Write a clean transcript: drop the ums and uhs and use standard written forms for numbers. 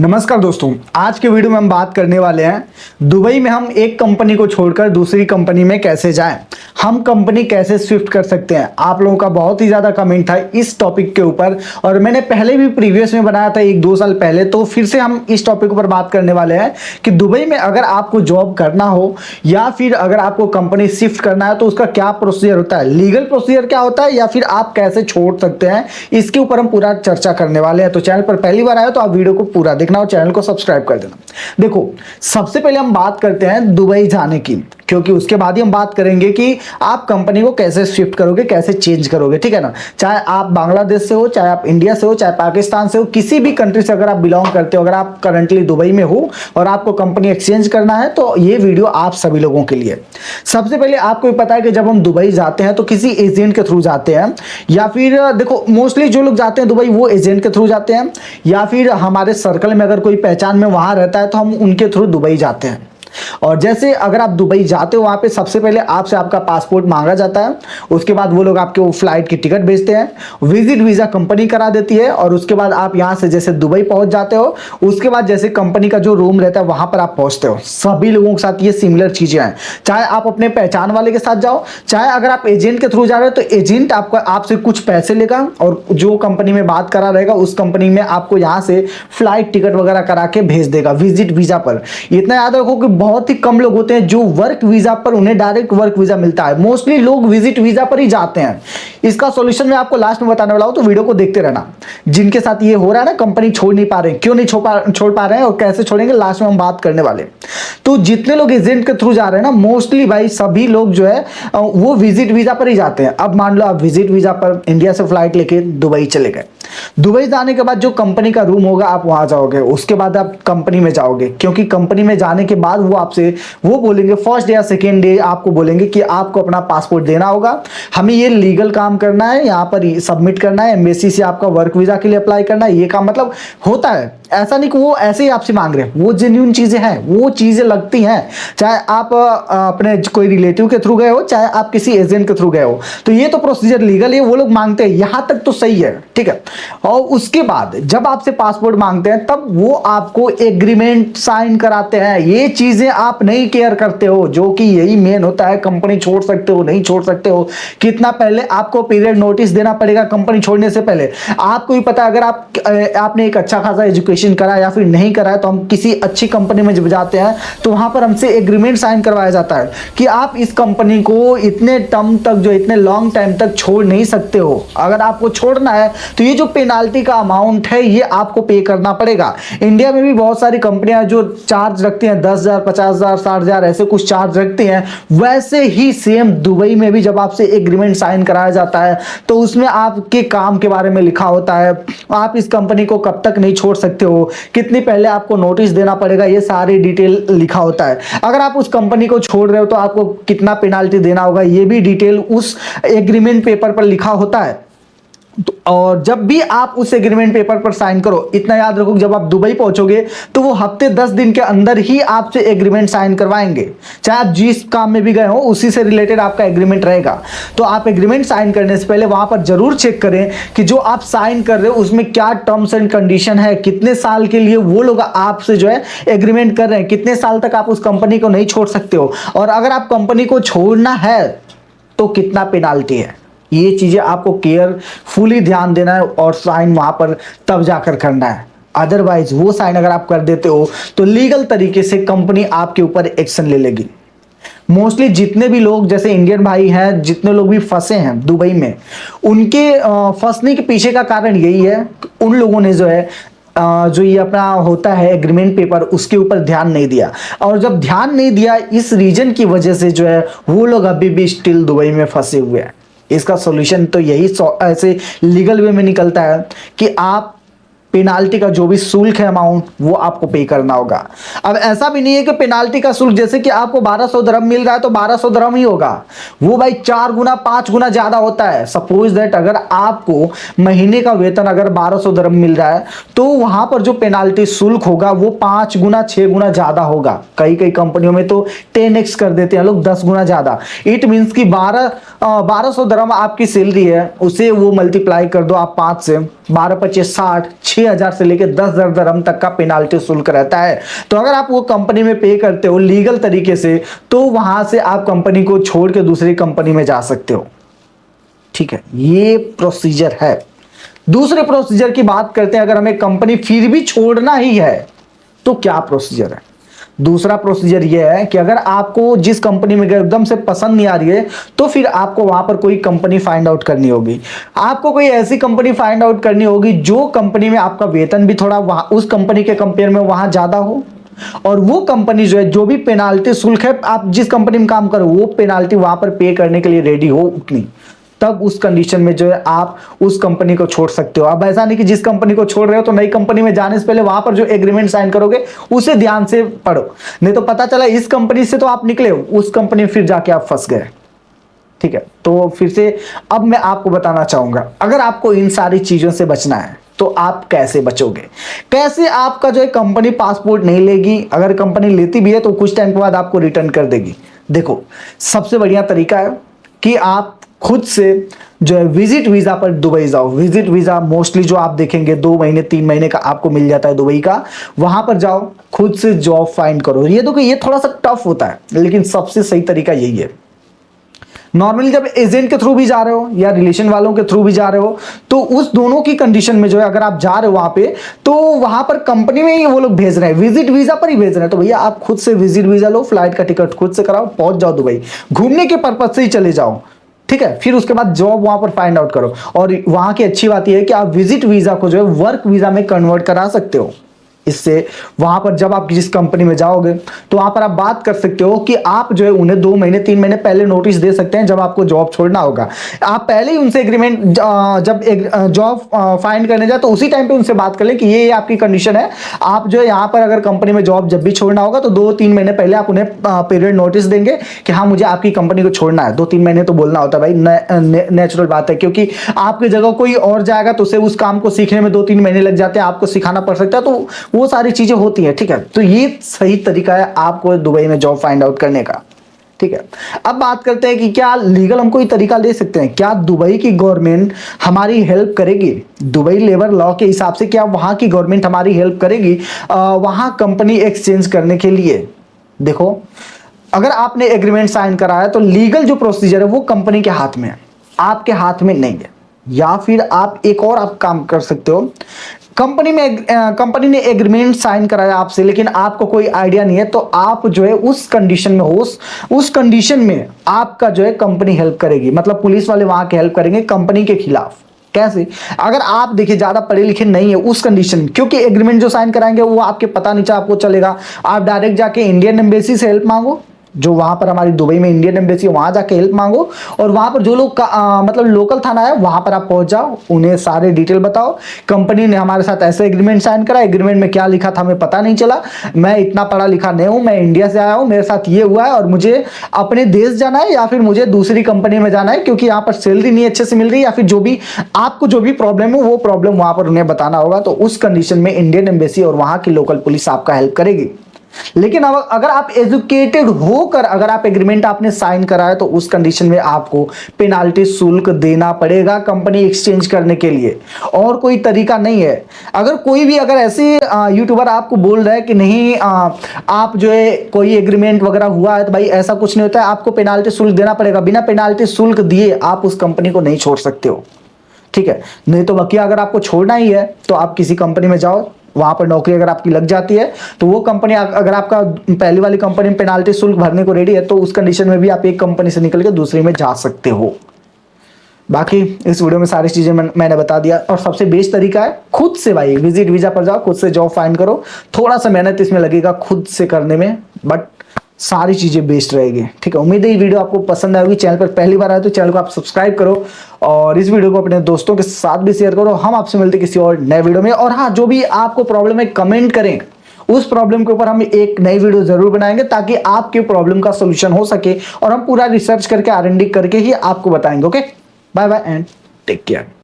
नमस्कार दोस्तों, आज के वीडियो में हम बात करने वाले हैं दुबई में हम एक कंपनी को छोड़कर दूसरी कंपनी में कैसे जाएं, हम कंपनी कैसे शिफ्ट कर सकते हैं। आप लोगों का बहुत ही ज़्यादा कमेंट था इस टॉपिक के ऊपर और मैंने पहले भी प्रीवियस में बनाया था 1-2 साल पहले, तो फिर से हम इस टॉपिक पर बात करने वाले हैं कि दुबई में अगर आपको जॉब करना हो या फिर अगर आपको कंपनी शिफ्ट करना है तो उसका क्या प्रोसीजर होता है, लीगल प्रोसीजर क्या होता है या फिर आप कैसे छोड़ सकते हैं, इसके ऊपर हम पूरा चर्चा करने वाले हैं। तो चैनल पर पहली बार आए तो आप वीडियो को पूरा देखना और चैनल को सब्सक्राइब कर देना। देखो, सबसे पहले हम बात करते हैं दुबई जाने की, क्योंकि उसके बाद ही हम बात करेंगे कि आप कंपनी को कैसे शिफ्ट करोगे, कैसे चेंज करोगे, ठीक है ना। चाहे आप बांग्लादेश से हो, चाहे आप इंडिया से हो, चाहे पाकिस्तान से हो, किसी भी कंट्री से अगर आप बिलोंग करते हो, अगर आप करंटली दुबई में हो और आपको कंपनी एक्सचेंज करना है तो ये वीडियो आप सभी लोगों के लिए। सबसे पहले आपको पता है कि जब हम दुबई जाते हैं तो किसी एजेंट के थ्रू जाते हैं, या फिर देखो मोस्टली जो लोग जाते हैं दुबई वो एजेंट के थ्रू जाते हैं, या फिर हमारे सर्कल में अगर कोई पहचान में वहां रहता है तो हम उनके थ्रू दुबई जाते हैं। और जैसे अगर आप दुबई जाते हो वहां पे सबसे पहले आपसे आपका पासपोर्ट मांगा जाता है, उसके बाद वो लोग आपके वो फ्लाइट की टिकट भेजते हैं, विजिट वीजा कंपनी करा देती है और उसके बाद आप यहां से जैसे दुबई पहुंच जाते हो, उसके बाद जैसे कंपनी का जो रूम रहता है वहां पर आप पहुंचते हो। सभी लोगों के साथ ये सिमिलर चीजें हैं, चाहे आप अपने पहचान वाले के साथ जाओ, चाहे अगर आप एजेंट के थ्रू जा रहे हो तो एजेंट आपका आपसे कुछ पैसे लेगा और जो कंपनी में बात करा रहेगा उस कंपनी में आपको यहां से फ्लाइट टिकट वगैरह करा के भेज देगा विजिट वीजा पर। इतना याद रखो कि बहुत ही कम लोग होते हैं जो वर्क वीजा पर उन्हें डायरेक्ट वर्क वीजा मिलता है, मोस्टली लोग विजिट वीजा पर ही जाते हैं। इसका सॉल्यूशन मैं आपको लास्ट में बताने वाला हूं, तो वीडियो को देखते रहना। जिनके साथ ये हो रहा है ना, कंपनी छोड़ नहीं पा रहे, क्यों नहीं छोड़ पा रहे हैं और कैसे छोड़ेंगे, लास्ट में हम बात करने वाले। तो जितने लोग एजेंट के थ्रू जा रहे हैं ना, मोस्टली भाई सभी लोग जो है वो विजिट वीजा पर ही जाते हैं। अब मान लो आप विजिट वीजा पर इंडिया से फ्लाइट लेके दुबई चले गए, दुबई जाने के बाद जो कंपनी का रूम होगा आप वहां जाओगे, उसके बाद आप कंपनी में जाओगे, क्योंकि कंपनी में जाने के बाद वो आपसे वो बोलेंगे फर्स्ट डे या सेकेंड डे आपको बोलेंगे कि आपको अपना पासपोर्ट देना होगा, हमें ये लीगल काम करना है, यहाँ पर सबमिट करना है, एम्बेसी से आपका वर्क वीजा के लिए अप्लाई करना है। ये काम मतलब होता है, ऐसा नहीं कि वो ऐसे ही आपसे मांग रहे हैं, वो जेन्युइन चीजें हैं, वो चीजें लगती हैं। चाहे आप अपने कोई रिलेटिव के थ्रू गए हो, चाहे आप किसी एजेंट के थ्रू गए हो, तो ये तो प्रोसीजर लीगल है, वो लोग मांगते हैं, यहां तक तो सही है, ठीक है। और उसके बाद जब आपसे पासपोर्ट मांगते हैं तब वो आपको एग्रीमेंट साइन कराते हैं। ये चीजें आप नहीं केयर करते हो, जो कि यही मेन होता है, कंपनी छोड़ सकते हो नहीं छोड़ सकते हो, कितना पहले आपको पीरियड नोटिस देना पड़ेगा कंपनी छोड़ने से पहले। आपको भी पता है अगर आपने एक अच्छा खासा एजुकेशन करा या फिर नहीं करा है, तो हम किसी अच्छी कंपनी में जब जाते हैं तो वहां पर हमसे एग्रीमेंट साइन करवाया जाता है कि आप इस कंपनी को इतने टर्म तक, जो इतने लॉन्ग टाइम तक छोड़ नहीं सकते हो। अगर आपको छोड़ना है तो ये जो पेनाल्टी का अमाउंट है ये आपको पे करना पड़ेगा। इंडिया में भी बहुत सारी कंपनियां जो चार्ज रखती हैं 10,000, 50,000, 60,000 ऐसे कुछ चार्ज रखती हैं, वैसे ही सेम दुबई में भी जब आपसे एग्रीमेंट साइन कराया जाता है तो उसमें आपके काम के बारे में लिखा होता है, आप इस कंपनी को कब तक नहीं छोड़ सकते हो, कितनी पहले आपको नोटिस देना पड़ेगा, ये सारी डिटेल लिखा होता है। अगर आप उस कंपनी को छोड़ रहे हो तो आपको कितना पेनाल्टी देना होगा, ये भी डिटेल उस एग्रीमेंट पेपर पर लिखा होता है। और जब भी आप उस एग्रीमेंट पेपर पर साइन करो, इतना याद रखो जब आप दुबई पहुंचोगे तो वो हफ्ते 10 दिन के अंदर ही आपसे एग्रीमेंट साइन करवाएंगे, चाहे आप जिस काम में भी गए हो उसी से रिलेटेड आपका एग्रीमेंट रहेगा। तो आप एग्रीमेंट साइन करने से पहले वहां पर जरूर चेक करें कि जो आप साइन कर रहे हो उसमें क्या टर्म्स एंड कंडीशन है, कितने साल के लिए वो लोग आपसे जो है एग्रीमेंट कर रहे हैं, कितने साल तक आप उस कंपनी को नहीं छोड़ सकते हो, और अगर आप कंपनी को छोड़ना है तो कितना पेनाल्टी है। ये चीजें आपको केयरफुली ध्यान देना है और साइन वहां पर तब जाकर करना है। अदरवाइज वो साइन अगर आप कर देते हो तो लीगल तरीके से कंपनी आपके ऊपर एक्शन ले लेगी। मोस्टली जितने भी लोग जैसे इंडियन भाई हैं, जितने लोग भी फंसे हैं दुबई में, उनके फंसने के पीछे का कारण यही है, उन लोगों ने जो है जो ये अपना होता है एग्रीमेंट पेपर, उसके ऊपर ध्यान नहीं दिया। और जब ध्यान नहीं दिया इस रीजन की वजह से जो है वो लोग अभी भी स्टिल दुबई में फंसे हुए हैं। इसका सॉल्यूशन तो यही ऐसे लीगल वे में निकलता है कि आप पेनाल्टी का जो भी शुल्क है अमाउंट वो आपको पे करना होगा। अब ऐसा भी नहीं है कि पेनाल्टी का शुल्क जैसे कि आपको 1200 दिरहम मिल रहा है तो 1200 दिरहम ही होगा, वो भाई 4 गुना 5 गुना ज्यादा होता है। सपोज दैट अगर आपको महीने का वेतन अगर 1200 दिरहम मिल रहा है तो वहां पर जो पेनाल्टी शुल्क होगा वो 5 गुना 6 गुना ज्यादा होगा। कई कई कंपनियों में तो 10x कर देते हैं लोग, 10 गुना ज्यादा। इट मीन्स कि 1200 दिरहम आपकी सैलरी है, उसे वो मल्टीप्लाई कर दो आप 5 से, 12 25 60, 6,000 से लेकर 10,000 दिरहम तक का पेनाल्टी शुल्क रहता है। तो अगर आप वो कंपनी में पे करते हो लीगल तरीके से, तो वहां से आप कंपनी को छोड़ के दूसरी कंपनी में जा सकते हो। ठीक है, ये प्रोसीजर है। दूसरे प्रोसीजर की बात करते हैं, अगर हमें कंपनी फिर भी छोड़ना ही है तो क्या प्रोसीजर है। दूसरा प्रोसीजर यह है कि अगर आपको जिस कंपनी में एकदम से पसंद नहीं आ रही है, तो फिर आपको वहां पर कोई कंपनी फाइंड आउट करनी होगी। आपको कोई ऐसी कंपनी फाइंड आउट करनी होगी जो कंपनी में आपका वेतन भी थोड़ा वहां उस कंपनी के कंपेयर में वहां ज्यादा हो, और वो कंपनी जो है जो भी पेनाल्टी शुल्क है आप जिस कंपनी में काम करो वो पेनाल्टी वहां पर पे करने के लिए रेडी हो उतनी, तब उस कंडीशन में जो है आप उस कंपनी को छोड़ सकते हो। अब ऐसा नहीं कि जिस कंपनी को छोड़ रहे हो तो नई कंपनी में जाने से पहले वहां पर जो एग्रीमेंट साइन करोगे उसे ध्यान से पढ़ो, नहीं तो पता चला इस कंपनी से तो आप निकले हो, उस कंपनी में फिर जाके आप फंस गए। ठीक है, तो फिर से अब मैं आपको बताना चाहूंगा, अगर आपको इन सारी चीजों से बचना है तो आप कैसे बचोगे, कैसे आपका जो है कंपनी पासपोर्ट नहीं लेगी, अगर कंपनी लेती भी है तो कुछ टाइम के बाद आपको रिटर्न कर देगी। देखो, सबसे बढ़िया तरीका है कि आप खुद से जो है विजिट वीजा पर दुबई जाओ। विजिट वीजा मोस्टली जो आप देखेंगे 2 महीने 3 महीने का आपको मिल जाता है दुबई का, वहां पर जाओ, खुद से जॉब फाइंड करो। ये तो कि ये थोड़ा सा टफ होता है, लेकिन सबसे सही तरीका यही है। नॉर्मली जब एजेंट के थ्रू भी जा रहे हो या रिलेशन वालों के थ्रू भी जा रहे हो, तो उस दोनों की कंडीशन में जो है अगर आप जा रहे हो वहां पे, तो वहां पर कंपनी में ही वो लोग भेज रहे हैं, विजिट वीजा पर ही भेज रहे हैं, तो भैया आप खुद से विजिट वीजा लो, फ्लाइट का टिकट खुद से कराओ, पहुंच जाओ दुबई, घूमने के पर्पज से ही चले जाओ। ठीक है, फिर उसके बाद जॉब वहां पर फाइंड आउट करो। और वहां की अच्छी बात यह है कि आप विजिट वीजा को जो है वर्क वीजा में कन्वर्ट करा सकते हो। इससे वहां पर जब आप जिस कंपनी में जाओगे तो वहां पर आप बात कर सकते हो कि आप जो है उन्हें 2 महीने 3 महीने पहले नोटिस दे सकते हैं जब आपको जॉब छोड़ना होगा। आप पहले ही उनसे एग्रीमेंट जब जॉब फाइंड करने जाए तो उसी टाइम पे उनसे बात कर लें कि ये आपकी कंडीशन है, आप जो है यहाँ पर अगर कंपनी में जॉब जब भी छोड़ना होगा तो 2-3 महीने पहले आप उन्हें पीरियड नोटिस देंगे कि हाँ मुझे आपकी कंपनी को छोड़ना है। 2-3 महीने तो बोलना होता है भाई, नेचुरल बात है, क्योंकि आपकी जगह कोई और जाएगा तो उसे उस काम को सीखने में 2-3 महीने लग जाते हैं, आपको सिखाना पड़ सकता है, तो वो सारी चीजें होती हैं। ठीक है, तो ये सही तरीका है आपको दुबई में जॉब फाइंड आउट करने का। ठीक है, अब बात करते हैं कि क्या लीगल हम कोई तरीका ले सकते हैं, क्या दुबई की गवर्नमेंट हमारी हेल्प करेगी, दुबई लेबर लॉ के हिसाब से क्या वहां की गवर्नमेंट हमारी हेल्प करेगी वहां कंपनी एक्सचेंज करने के लिए। देखो, अगर आपने एग्रीमेंट साइन कराया तो लीगल जो प्रोसीजर है वो कंपनी के हाथ में है, आपके हाथ में नहीं है। या फिर आप एक और आप काम कर सकते हो, कंपनी ने एग्रीमेंट साइन कराया आपसे लेकिन आपको कोई आइडिया नहीं है, तो आप जो है उस कंडीशन में हो, उस कंडीशन में आपका जो है कंपनी हेल्प करेगी, मतलब पुलिस वाले वहां के हेल्प करेंगे कंपनी के खिलाफ। कैसे? अगर आप देखिए ज्यादा पढ़े लिखे नहीं है उस कंडीशन, क्योंकि एग्रीमेंट जो साइन कराएंगे वो आपके पता नहीं आपको चलेगा, आप डायरेक्ट जाके इंडियन एम्बेसी से हेल्प मांगो, जो वहां पर हमारी दुबई में इंडियन एम्बेसी है वहां जाके हेल्प मांगो, और वहां पर जो लोग मतलब लोकल थाना है वहां पर आप पहुंच जाओ, उन्हें सारे डिटेल बताओ, कंपनी ने हमारे साथ ऐसे एग्रीमेंट साइन करा, एग्रीमेंट में क्या लिखा था हमें पता नहीं चला, मैं इतना पढ़ा लिखा नहीं हूं, मैं इंडिया से आया हूं, मेरे साथ ये हुआ है और मुझे अपने देश जाना है या फिर मुझे दूसरी कंपनी में जाना है क्योंकि यहाँ पर सैलरी नहीं अच्छे से मिल रही, या फिर जो भी आपको जो भी प्रॉब्लम है वो प्रॉब्लम वहां पर उन्हें बताना होगा। तो उस कंडीशन में इंडियन एम्बेसी और वहां की लोकल पुलिस आपका हेल्प करेगी। लेकिन अब अगर आप एजुकेटेड होकर अगर आप एग्रीमेंट आपने साइन करा है तो उस कंडीशन में आपको पेनाल्टी शुल्क देना पड़ेगा कंपनी एक्सचेंज करने के लिए, और कोई तरीका नहीं है। अगर कोई भी अगर ऐसे यूट्यूबर आपको बोल रहा है कि नहीं आप जो है कोई एग्रीमेंट वगैरह हुआ है, तो भाई ऐसा कुछ नहीं होता है, आपको पेनाल्टी शुल्क देना पड़ेगा, बिना पेनाल्टी शुल्क दिए आप उस कंपनी को नहीं छोड़ सकते हो। ठीक है, नहीं तो बाकी अगर आपको छोड़ना ही है तो आप किसी कंपनी में जाओ, वहां पर नौकरी अगर आपकी लग जाती है तो वो कंपनी अगर आपका पहली वाली कंपनी में पेनाल्टी शुल्क भरने को रेडी है तो उस कंडीशन में भी आप एक कंपनी से निकल के दूसरी में जा सकते हो। बाकी इस वीडियो में सारी चीजें मैंने बता दिया, और सबसे बेस्ट तरीका है खुद से, भाई विजिट वीजा पर जाओ, खुद से जॉब फाइंड करो, थोड़ा सा मेहनत इसमें लगेगा खुद से करने में, बट सारी चीजें बेस्ट रहेगी। ठीक है, उम्मीद है ये वीडियो आपको पसंद आएगी। चैनल पर पहली बार आए तो चैनल को आप सब्सक्राइब करो और इस वीडियो को अपने दोस्तों के साथ भी शेयर करो। हम आपसे मिलते किसी और नए वीडियो में, और हाँ, जो भी आपको प्रॉब्लम है कमेंट करें, उस प्रॉब्लम के ऊपर हम एक नई वीडियो जरूर बनाएंगे ताकि आपके प्रॉब्लम का सोल्यूशन हो सके, और हम पूरा रिसर्च करके R&D करके ही आपको बताएंगे। Okay, bye bye and take care.